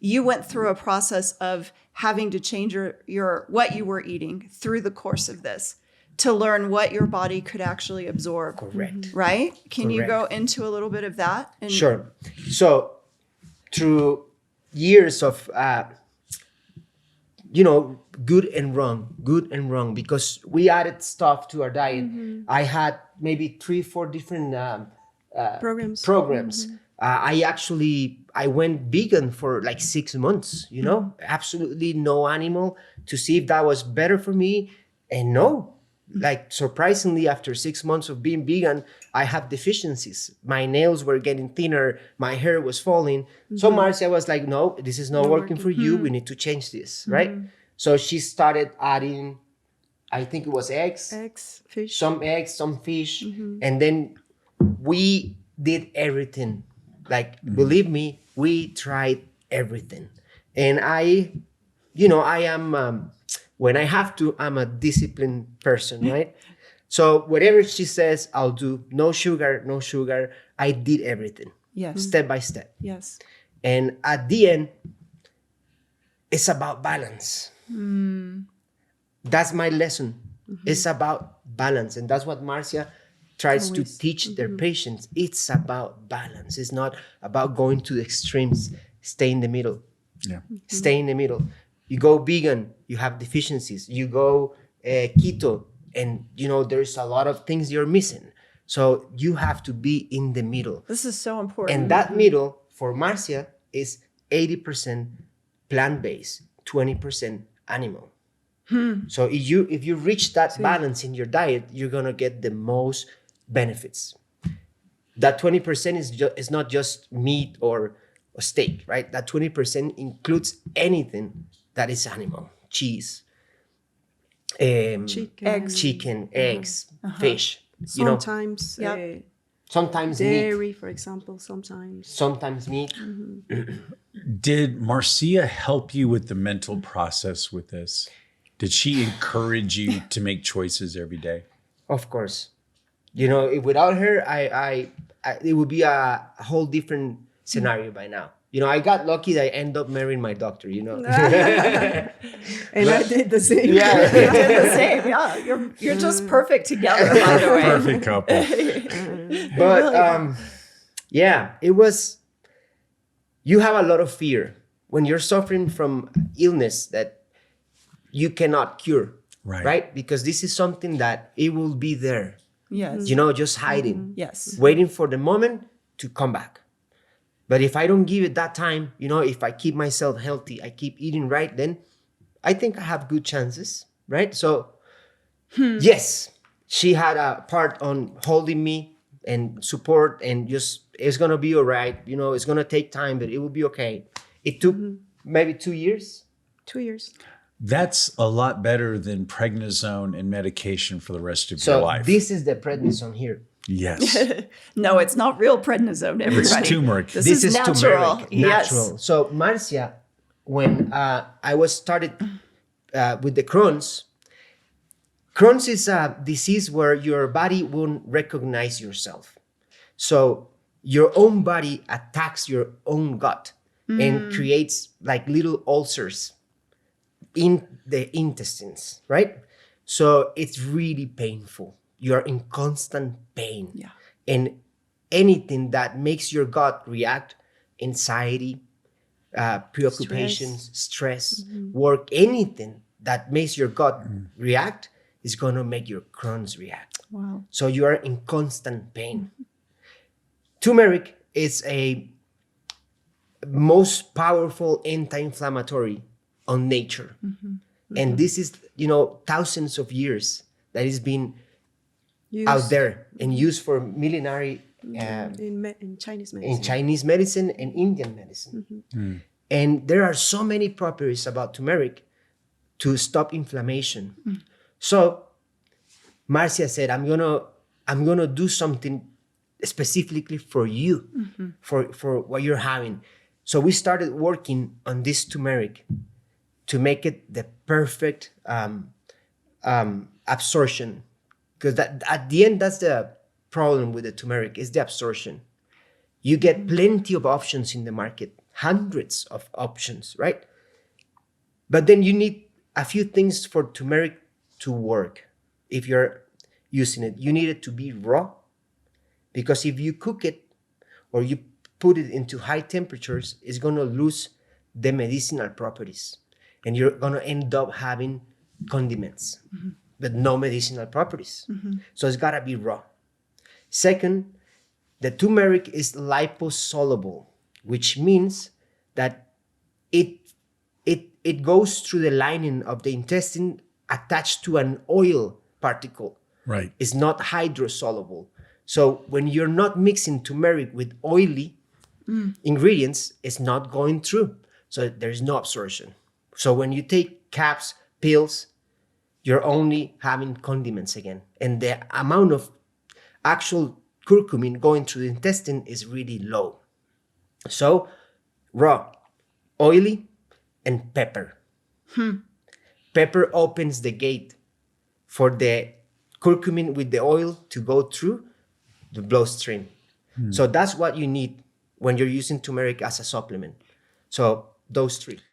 you went through a process of having to change your what you were eating through the course of this to learn what your body could actually absorb. Correct. Right? Can you Correct. go into a little bit of that? Sure. So through years of, good and wrong, because we added stuff to our diet. I had maybe 3-4 different programs. I went vegan for like 6 months, absolutely no animal, to see if that was better for me. And no, like surprisingly, after 6 months of being vegan, I have deficiencies. My nails were getting thinner. My hair was falling. So Marcia was like, no, this is not working for you. We need to change this, right? So she started adding, I think it was eggs, fish, some fish. And then we did everything. Like, believe me, we tried everything. And I am, when I have to, I'm a disciplined person, right? So whatever she says, I'll do. No sugar. I did everything. Yes. Step by step. Yes. And at the end, it's about balance. That's my lesson. It's about balance. And that's what Marcia tries to teach their patients. It's about balance. It's not about going to the extremes. Stay in the middle. Yeah. Stay in the middle. You go vegan, you have deficiencies. You go keto, and there's a lot of things you're missing. So you have to be in the middle. This is so important. And that middle for Marcia is 80% plant-based, 20% animal. So if you reach that balance in your diet, you're gonna get the most benefits. That 20% is not just meat or steak, right? That 20% includes anything that is animal, cheese, chicken, eggs, fish. Sometimes, Sometimes dairy, meat. for example. Sometimes meat. Did Marcia help you with the mental process with this? Did she encourage you to make choices every day? Of course. Without her, I it would be a whole different scenario by now. I got lucky that I ended up marrying my doctor, And I did the same. Yeah. You did the same. Yeah, you're just perfect together, by the way. Perfect couple. But it was, you have a lot of fear when you're suffering from illness that you cannot cure, right? Because this is something that it will be there. Yes. Just hiding. Yes. Waiting for the moment to come back. But if I don't give it that time, if I keep myself healthy, I keep eating right, then I think I have good chances, right? So yes, she had a part on holding me and support, and just, it's going to be all right. It's going to take time, but it will be okay. It took maybe 2 years. 2 years. That's a lot better than prednisone and medication for the rest of your life. So this is the prednisone here. Yes. No, it's not real prednisone, everybody. It's turmeric. This is natural. Turmeric, Yes. natural. So Marcia, when I was started with the Crohn's is a disease where your body won't recognize yourself. So your own body attacks your own gut and creates like little ulcers in the intestines, right? So it's really painful. You're in constant pain. Yeah. And anything that makes your gut react, anxiety, preoccupations, stress, work, anything that makes your gut react is going to make your Crohn's react. Wow. So you are in constant pain. Turmeric is a most powerful anti-inflammatory on nature. And this is, thousands of years that has been out there and used for millenary in Chinese medicine. in Chinese medicine and Indian medicine. And there are so many properties about turmeric to stop inflammation. So Marcia said, I'm gonna do something specifically for you, for what you're having. So we started working on this turmeric to make it the perfect absorption. Because at the end, that's the problem with the turmeric, is the absorption. You get plenty of options in the market. hundreds of options, right? But then you need a few things for turmeric to work. If you're using it, you need it to be raw, because if you cook it or you put it into high temperatures, it's going to lose the medicinal properties, and you're going to end up having condiments but no medicinal properties. So it's got to be raw. Second, the turmeric is liposoluble, which means that it goes through the lining of the intestine attached to an oil particle. Right. It's not hydrosoluble. So when you're not mixing turmeric with oily ingredients, it's not going through. So there's no absorption. So when you take caps, pills, you're only having condiments again. And the amount of actual curcumin going through the intestine is really low. So raw, oily, and pepper. Pepper opens the gate for the curcumin with the oil to go through the bloodstream. So that's what you need when you're using turmeric as a supplement. So those three.